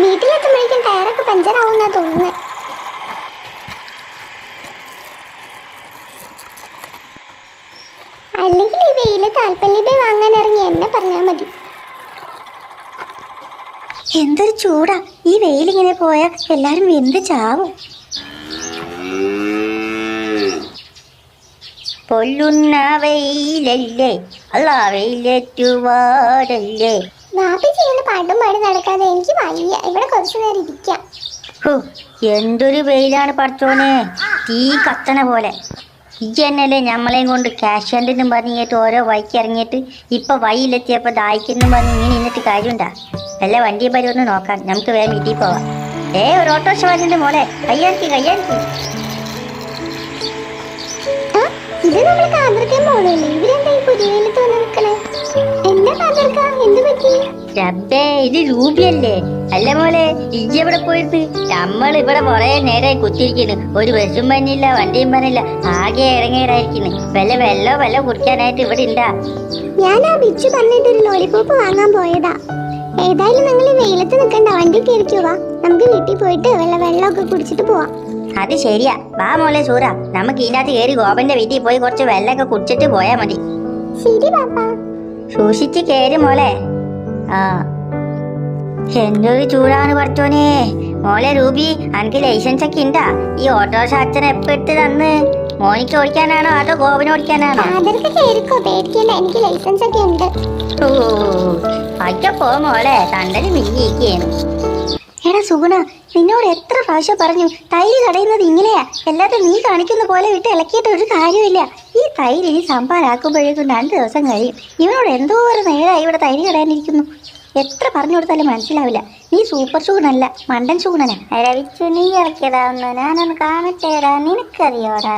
വീട്ടിലെത്തുമ്പോഴേക്കും ടയറൊക്കെ പഞ്ചറാവുന്നാ തോന്നുന്നത്. അല്ലെങ്കിൽ ഈ വെയില് താൽപ്പല്യത വാങ്ങാൻ ഇറങ്ങി എന്നെ പറഞ്ഞാൽ മതി. എന്തൊരു ചൂടാ! ഈ വെയിലിങ്ങനെ പോയാ എല്ലാരും വെന്ത് ചാവും. പൊല്ലുന്ന വെയിലല്ലേ, അല്ല വെയിലേറ്റുവാടല്ലേ. വാപ്പി ചെയ്യുന്ന പാട്ടും പാടി നടക്കാതെ എനിക്ക് വയ്യ. ഇവിടെ കുറച്ചു നേരം ഇരിക്കാം. എന്തൊരു വെയിലാണ് പഠിച്ചോനെ, തീ കത്തണ പോലെ. ഈ എന്നല്ലേ ഞമ്മളെയും കൊണ്ട് കാഷ്യൻ്റെന്നും പറഞ്ഞിട്ട് ഓരോ വഴിക്ക് ഇറങ്ങിയിട്ട് ഇപ്പൊ വഴിയിലെത്തിയപ്പോ ദാഹിക്കെന്നും പറഞ്ഞ് ഇങ്ങനെ ഇന്നിട്ട് കാര്യമുണ്ടാ? വല്ല വണ്ടിയും വരുമെന്ന് നോക്കാം, നമുക്ക് വേഗം വീട്ടിൽ പോവാം. ഒരു ഓട്ടോറിക്ഷ വരുന്നുണ്ട് മോളെ, കയ്യാക്കി. ഇത് നമ്മൾ കാതർക്കാൻ പോണല്ലേ? ഇവരെന്താ ഈ പുതിയ വെയിലത്ത് വന്ന് നിൽക്കണേ? എന്താ കാതർക്ക, എന്ത് പറ്റി? റബ്ബേ, ഇത് രൂപിയല്ലേ? അല്ല മോളെ, ഇജ്ജ് എവിടെ പോയിട്ട്? നമ്മൾ ഇവിടെ കുറെ നേരമായി കുത്തിരിക്കുന്നു. ഒരു ബസ്സും പണിയില്ല, വണ്ടിയും പണിയില്ല, ആകെ ഇറങ്ങിയിടായിരിക്കുന്നു. വെള്ളം കുടിക്കാനായിട്ട് ഇവിടെ ഉണ്ടാ? ഞാൻ ആ ബിച്ചു പറഞ്ഞിട്ട് ഒരു ലോലിപോപ്പ് വാങ്ങാൻ പോയതാ. ഏതായാലും നിങ്ങൾ ഈ വെയിലത്ത് നിൽക്കണ്ട, വണ്ടി കയറിക്കുവാ. നമുക്ക് വീട്ടിൽ പോയിട്ട് വെള്ളമൊക്കെ കുടിച്ചിട്ട് പോവാം. അത് ശരിയാ, വാ മോളെ സൂറ, നമുക്ക് ഇതിനകത്ത് കയറി ഗോപന്റെ വീട്ടിൽ പോയി കുറച്ച് വെള്ളമൊക്കെ കുടിച്ചിട്ട് പോയാ മതി. ശരി പാപ്പ. സൂക്ഷിച്ച് കയറി മോളെ. എന്തൊരു ചൂടാണ് പഠിച്ചോനെ. മോളെ രൂപി, അനക്ക് ലൈസൻസ് ഒക്കെ ഉണ്ടാ? ഈ ഓട്ടോറിക്ഷ അച്ഛൻ എപ്പോ എടുത്ത് തന്ന്? മോനിക്ക് ഓടിക്കാനാണോ അതോ ഗോപന് ഓടിക്കാനാണോ? എനിക്ക് ലൈസൻസ് ഒക്കെ ഉണ്ട്. പോ മോളെ, തണ്ടല് മിന്നിയിരിക്കുകയാണ്. എടാ സുഗുണ, നിന്നോട് എത്ര പ്രാവശ്യം പറഞ്ഞു തൈര് കടയുന്നത് ഇങ്ങനെയാ, അല്ലാതെ നീ കാണിക്കുന്ന പോലെ വിട്ട് ഇളക്കിയിട്ട് ഒരു കാര്യമില്ല. ഈ തൈര് ഇനി സംഭാരാക്കുമ്പോഴേക്കും 2 ദിവസം കഴിയും. ഇവനോട് എന്തോ ഒരു നേരമായി ഇവിടെ തൈര് കടയാനിരിക്കുന്നു. എത്ര പറഞ്ഞു കൊടുത്താലും മനസ്സിലാവില്ല. നീ സൂപ്പർ ഷൂണല്ല, മണ്ടൻ ഷൂണനാ. രവിച്ചു, നീ ഇറക്കിയതാവുന്ന ഞാനൊന്ന് കാണട്ടേടാ. നിനക്കറിയോടാ?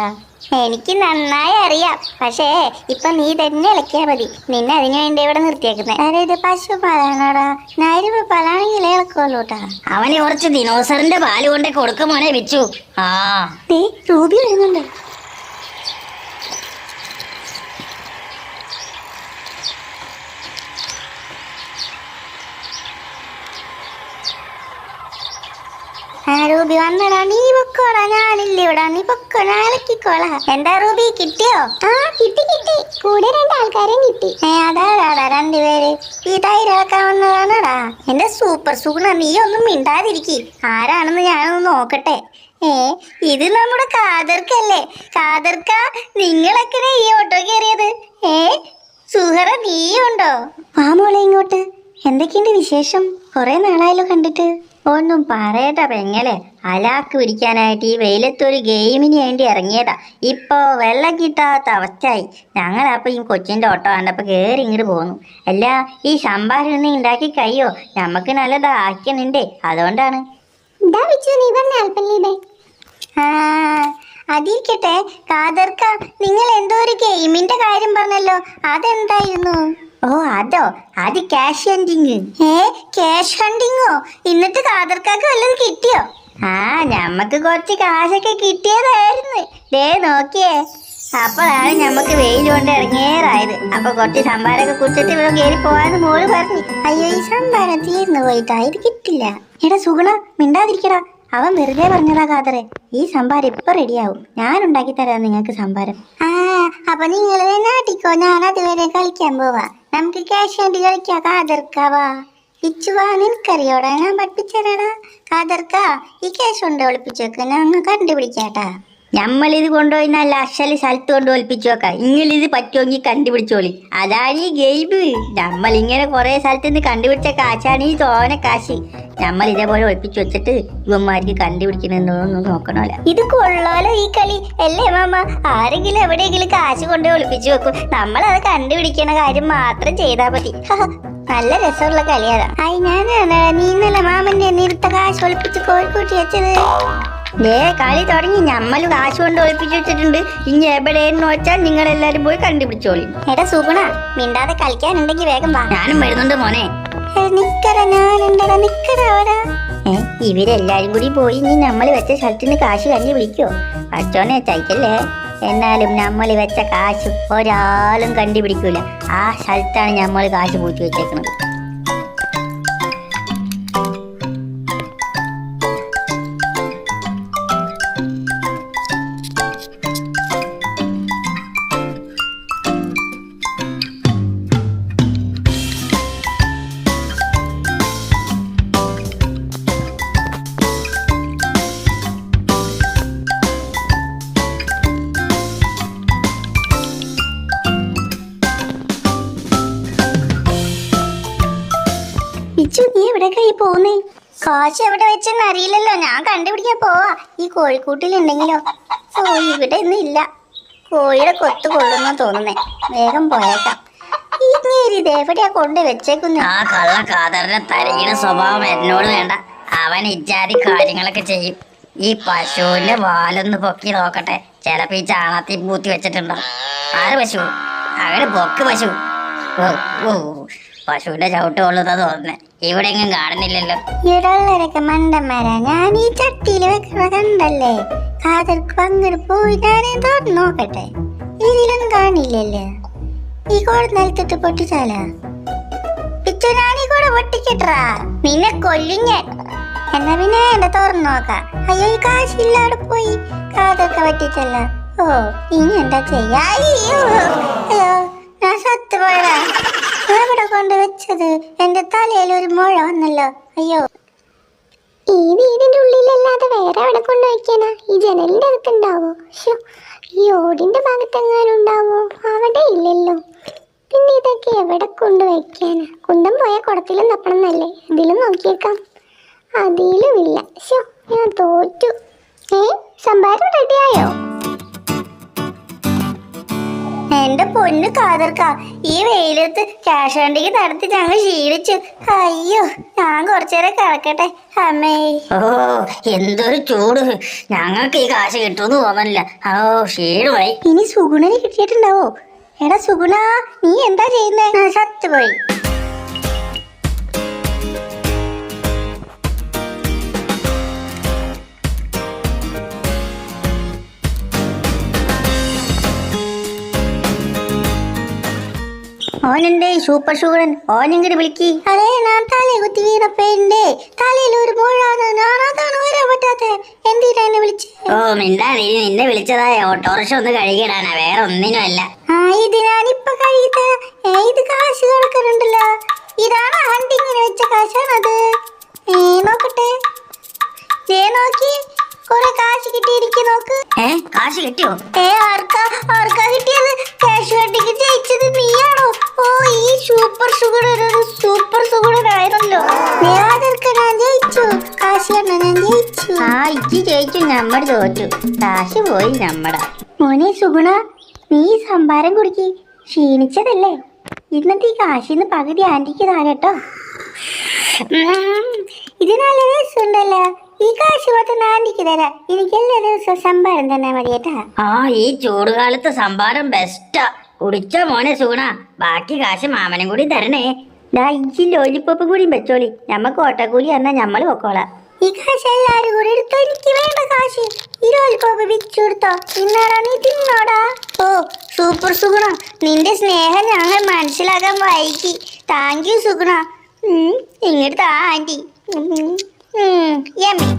എനിക്ക് നന്നായി അറിയാം, പക്ഷേ ഇപ്പൊ നീ തന്നെ ഇളക്കിയാ മതി. നിന്നെ അതിനു വേണ്ടി ഇവിടെ നിർത്തിയേക്കുന്നത്. അതായത് പശുപാലാണോടാ? നരിവ് പാലാണെങ്കിലേ ഇളക്കുള്ളൂട്ടാ. അവന് കുറച്ച് ദിനോസറിന്റെ പാല് കൊണ്ടേ കൊടുക്കുമോനെ വെച്ചു. റൂബി വരുന്നുണ്ട്. റൂബി വന്നടാ, നീ പൊക്കോടാ, ഞാനില്ല ഇവിടെ. നീ പൊക്കോ, ഞാൻ ഇളക്കിക്കോളാ. എന്താ റൂബി, കിട്ടിയോ? കിട്ടി. കൂടെ 2 ആൾക്കാരെയും കിട്ടി. അതാടാ 2 പേര്. ഈ തൈരാക്കാൻ വന്നതാണടാ. എന്റെ സൂപ്പർ സുഗുണ, നീ ഒന്നും മിണ്ടാതിരിക്കി. ആരാണെന്ന് ഞാനൊന്ന് നോക്കട്ടെ. ഇത് നമ്മുടെ കാതർക്കല്ലേ? കാതർക്ക, നിങ്ങളൊക്കെ ഈ ഓട്ടോ കയറിയത്? സുഹറ, നീയുണ്ടോ? വാ മോളെ ഇങ്ങോട്ട്. എന്തൊക്കെയുണ്ട് വിശേഷം? കുറെ നാളായല്ലോ കണ്ടിട്ട്. ഒന്നും പറയണ്ട പെങ്ങളെ, അലാക്ക് പിടിക്കാനായിട്ട് ഈ വെയിലത്തൊരു ഗെയിമിന് വേണ്ടി ഇറങ്ങിയതാ. ഇപ്പോ വെള്ളം കിട്ടാത്ത അവസ്ഥയായി. ഞങ്ങളപ്പോ ഈ കൊച്ചിന്റെ ഓട്ടോ കണ്ടപ്പോ കയറി ഇങ്ങോട്ട് പോന്നു. അല്ല, ഈ സംഭാരം ഒന്നും ഉണ്ടാക്കി കഴിയോ? നമുക്ക് നല്ല ദാഹിക്കുന്നുണ്ടേ, അതുകൊണ്ടാണ്. അതിരിക്കട്ടെ കാതർക്ക, നിങ്ങൾ എന്തോ ഒരു ഗെയിമിന്റെ കാര്യം പറഞ്ഞല്ലോ, അതെന്തായിരുന്നു? അതോ, അത് ക്യാഷ് ഹണ്ടിങ്. ക്യാഷ് ഹണ്ടിങ്ങോ? എന്നിട്ട് കാതർക്കാക്ക് വല്ലതും കിട്ടിയോ? ഞമ്മക്ക് കുറച്ച് കാശൊക്കെ കിട്ടിയതായിരുന്നു. നോക്കിയേ, അപ്പോഴാണ് ഞമ്മക്ക് വെയിൽ കൊണ്ട് ഇറങ്ങിയേറായത്. അപ്പൊ കുറച്ച് സംഭാരമൊക്കെ കുടിച്ചിട്ട് ഇവിടെ കയറി പോവാന്ന് മോള് പറഞ്ഞു. അയ്യോ, ഈ സംഭാരം തീർന്നു പോയിട്ടാ, ഇത് കിട്ടില്ല. എടാ സുഗുണ, മിണ്ടാതിരിക്കടാ. അവൻ വെറുതെ പറഞ്ഞതാ കാതറെ. ഈ സംഭാരം ഇപ്പൊ റെഡിയാവും. ഞാൻ ഉണ്ടാക്കി തരാം നിങ്ങൾക്ക് സംഭാരം. അപ്പൊ നിങ്ങൾ നാട്ടിക്കോ, ഞാൻ അതുവരെ കളിക്കാൻ പോവാ. നമുക്ക് ക്യാഷ് വേണ്ടി കളിക്കാം. കാതർക്കാവാ, ഇച്ചുവാ, നിനക്കറിയോടാ, ഞാൻ പഠിപ്പിച്ചേരാടാ. കാതർക്ക, ഈ ക്യാഷ് കൊണ്ട് ഒളിപ്പിച്ചേക്ക്, ഞങ്ങൾ കണ്ടുപിടിക്കാട്ടാ. നമ്മളിത് കൊണ്ടുപോയി നല്ല അക്ഷല സ്ഥലത്ത് കൊണ്ട് ഒളിപ്പിച്ചു വെക്കാം. ഇങ്ങളിത് പറ്റുമെങ്കിൽ കണ്ടുപിടിച്ചോളി. അതാണ് ഈ ഗെയിം. നമ്മളിങ്ങനെ കുറെ സ്ഥലത്ത് നിന്ന് കണ്ടുപിടിച്ച കാശാണ് ഈ തോന കാശ്. നമ്മൾ ഇതേപോലെ ഒളിപ്പിച്ചു വെച്ചിട്ട് ഇവന്മാർക്ക് കണ്ടുപിടിക്കണമെന്നൊന്നും നോക്കണമല്ല. ഇത് കൊള്ളാലോ ഈ കളി അല്ലേ മാമ? ആരെങ്കിലും എവിടെയെങ്കിലും കാശ് കൊണ്ട് ഒളിപ്പിച്ചു വെക്കും, നമ്മളത് കണ്ടുപിടിക്കണ കാര്യം മാത്രം ചെയ്താൽ മതി. നല്ല രസമുള്ള കളിയാണ്. ഞാൻ നീ ഇന്നലെ മാമന്റെ നിർത്ത കാശ് ഒളിപ്പിച്ച് കോഴിക്കൂട്ടി വെച്ചത്. കളി തുടങ്ങി. ഞമ്മള് കാശ് കൊണ്ട് ഒളിപ്പിച്ചു വെച്ചിട്ടുണ്ട്. ഇനി എവിടെയെന്ന് വെച്ചാൽ നിങ്ങളെല്ലാരും പോയി കണ്ടുപിടിച്ചോളി. എടാ സുഗുണ, മിണ്ടാതെ കളിക്കാനുണ്ടെങ്കിൽ വേഗം വാ. ഞാനും വരുന്നുണ്ട് മോനെ. ഇവരെല്ലാരും കൂടി പോയി ഇനി നമ്മൾ വെച്ച സ്ഥലത്തിന് കാശ് കണ്ടുപിടിക്കോ? അച്ചോനെ ചൈക്കല്ലേ. എന്നാലും നമ്മൾ വെച്ച കാശ് ഒരാളും കണ്ടുപിടിക്കൂല. ആ സ്ഥലത്താണ് നമ്മൾ കാശ് പൂത്തി വെച്ചേക്കുന്നത്. നീ എവിടേക്കായി പോന്നേ? കാശ് എവിടെ വെച്ചെന്ന് അറിയില്ലല്ലോ. ഞാൻ കണ്ടുപിടിക്കാൻ പോവാ. ഈ കോഴിക്കൂട്ടിലുണ്ടെങ്കിലോ? ഓ, ഇവിടെ ഒന്നും ഇല്ല. കോഴിയുടെ കൊത്തു കൊള്ളുന്നു തോന്നുന്നേ. വേഗം പോയേക്കാം. ഇത് എവിടെയാ കൊണ്ട് വെച്ചേക്കുന്നേ? ആ കള്ള കാതറിന്റെ തരകിട സ്വഭാവം എന്നോട് വേണ്ട. അവൻ ഇജാതി കാര്യങ്ങളൊക്കെ ചെയ്യും. ഈ പശുവിന്റെ വാലൊന്ന് പൊക്കി നോക്കട്ടെ. ചിലപ്പോ ഈ ചാണത്തി പൂത്തി വെച്ചിട്ടുണ്ടോ? ആര് പശു? അങ്ങനെ പൊക്ക് പശു. ഓ ഓ, പശുവിന്റെ ചവിട്ട് കൊള്ളുന്ന തോന്നുന്നേ. ഇവിടെ എങ്ങും കാണുന്നില്ലല്ലോ. ഇടള്ളരൊക്കെ മണ്ടന്മാരാ. ഞാൻ ഈ ചട്ടിയിൽ വെക്കണ കണ്ടല്ലേ. കാതർക്ക് പങ്കെടു പോയി ഞാനേ തുറന്നു നോക്കട്ടെ. ഇതിലൊന്നും കാണില്ലല്ലോ. ഈ കൂടെ നിലത്തിട്ട് പൊട്ടിച്ചാലാ പിച്ചു. ഞാൻ ഈ കൂടെ പൊട്ടിക്കട്ടാ. നിന്നെ കൊല്ലും ഞാൻ. എന്നാ പിന്നെ വേണ്ട, തുറന്നു നോക്കാം. അയ്യോ, ഈ കാശില്ലാതെ പോയി. കാതൊക്കെ പറ്റിച്ചല്ലോ. ഓ, ഇനി എന്താ ചെയ്യാ? അയ്യോ അയ്യോ, ഞാൻ സത്തുപോയതാ. എവിടെ കൊണ്ട് വെച്ചത്? എന്റെ തലയിൽ ഒരു മുഴ വന്നല്ലോ. അയ്യോ, ഈ വീടിന്റെ ഉള്ളിലല്ലാതെ വേറെ എവിടെ കൊണ്ട് വെക്കാനാ? ഈ ജനലിന്റെ അകത്തുണ്ടാവോ? ഈ ഓടിന്റെ ഭാഗത്തെങ്ങാനും ഉണ്ടാവോ? അവിടെ ഇല്ലല്ലോ. പിന്നെ ഇതൊക്കെ എവിടെ കൊണ്ട് വെക്കാനാ? കുന്തം പോയ കുടത്തിലും തപ്പണമെന്നല്ലേ? അതിലും നോക്കിയേക്കാം. അതിലും ഇല്ല. ഞാൻ തോറ്റു. സംഭാരം റെഡിയായോ? എന്റെ പൊന്ന് കാതർക്ക, ഈ വെയിലത്ത് ക്യാഷ് വണ്ടിക്ക് നടത്തി ഞങ്ങൾ ക്ഷീണിച്ചു. അയ്യോ, ഞാൻ കുറച്ചേരം കിടക്കട്ടെ. അമ്മേ, ഓ എന്തൊരു ചൂട്. ഞങ്ങൾക്ക് ഈ കാശ് കിട്ടുമെന്ന് തോന്നണില്ല. ഓ, ക്ഷീണമായി. ഇനി സുഗുണന് കിട്ടിയിട്ടുണ്ടാവോ? എടാ സുഗുണ, നീ എന്താ ചെയ്യുന്നേ? സത്തുപോയി. ഓനെന്തേ സൂപ്പർ ഷുഗറൻ? ഓനെങ്ങനെ വിളിക്കി? അതെ, ഞാൻ തലയെ കുത്തി വീണപ്പേന്റെ തലയിൽ ഒരു മുഴാണ്. ഞാനതാണ് വരാൻ പറ്റാത്തെ. എന്തിനാ എന്നെ വിളിച്ചേ? ഓ മിണ്ടാ, നീ നിന്നെ വിളിച്ചതായ ഓട്ടോറിക്ഷ ഒന്ന് കഴുകിടാനാ, വേറെ ഒന്നിനും അല്ല. ഇത് ഞാനിപ്പൊ കഴുകിത്ത. ഇത് കാശ് കിടക്കുന്നുണ്ടല്ലോ. ഇതാണ് ഹണ്ടിങ്ങിന് വെച്ച കാശാണത്. നോക്കട്ടെ. നോക്കി, കൊറേ കാശ് കിട്ടിയിരിക്കും. നോക്ക്. കാശ് കിട്ടിയോ? ആർക്കാ കിട്ടിയത്? ക്യാഷ് വണ്ടിക്ക് ജയിച്ചത് നീയാണോ? ഓ, ഈ സൂപ്പർ സുഗുണനായിരുന്നല്ലോ. ഞാൻ ജയിച്ചു. കാശ് കണ്ട ഞാൻ ജയിച്ചു. ഇജ്ജി ജയിച്ചു, നമ്മട് തോറ്റു. കാശ് പോയി നമ്മടെ. മോനെ സുഗുണ, നീ സംഭാരം കുടിക്ക്. ക്ഷീണിച്ചതല്ലേ? ഇന്നത്തെ ഈ കാശിന്ന് പകുതി ആന്റിക്ക് താഴെട്ടോ. ഇത് നല്ല രസമുണ്ടല്ലോ. ഈ കാശ് മാത്രം ആന്റിക്ക് തരാം. എനിക്ക് എല്ലാ ദിവസവും സംഭാരം തന്നെ മതിയേട്ടാ. ഈ ചൂടുകാലത്ത് സംഭാരം ബെസ്റ്റാ. കുടിച്ചോ മോനെ സുഗുണ. ബാക്കി കാശ് മാമനും കൂടി തരണേ. ഇഞ്ചി ലോലിപ്പോപ്പ് കൂടി വെച്ചോളി. ഞമ്മക്ക് ഓട്ടക്കൂലി എന്നാ ഞമ്മള് പൊക്കോളാം. ഈ കാശ് എല്ലാരും കൂടി എടുത്തോ. എനിക്ക് വേണ്ട കാശ്. ഈ ലോലിപ്പോപ്പ് വിച്ചു കൊടുത്തോ. ഇന്നാടാ നീ തിന്നോടാ. ഓ സൂപ്പർ സുഗുണ, നിന്റെ സ്നേഹം ഞങ്ങൾ മനസ്സിലാക്കാൻ വൈകി. Thank you Suguna. ഇങ്ങോട്ട് താ ആന്റി. യമ്മി.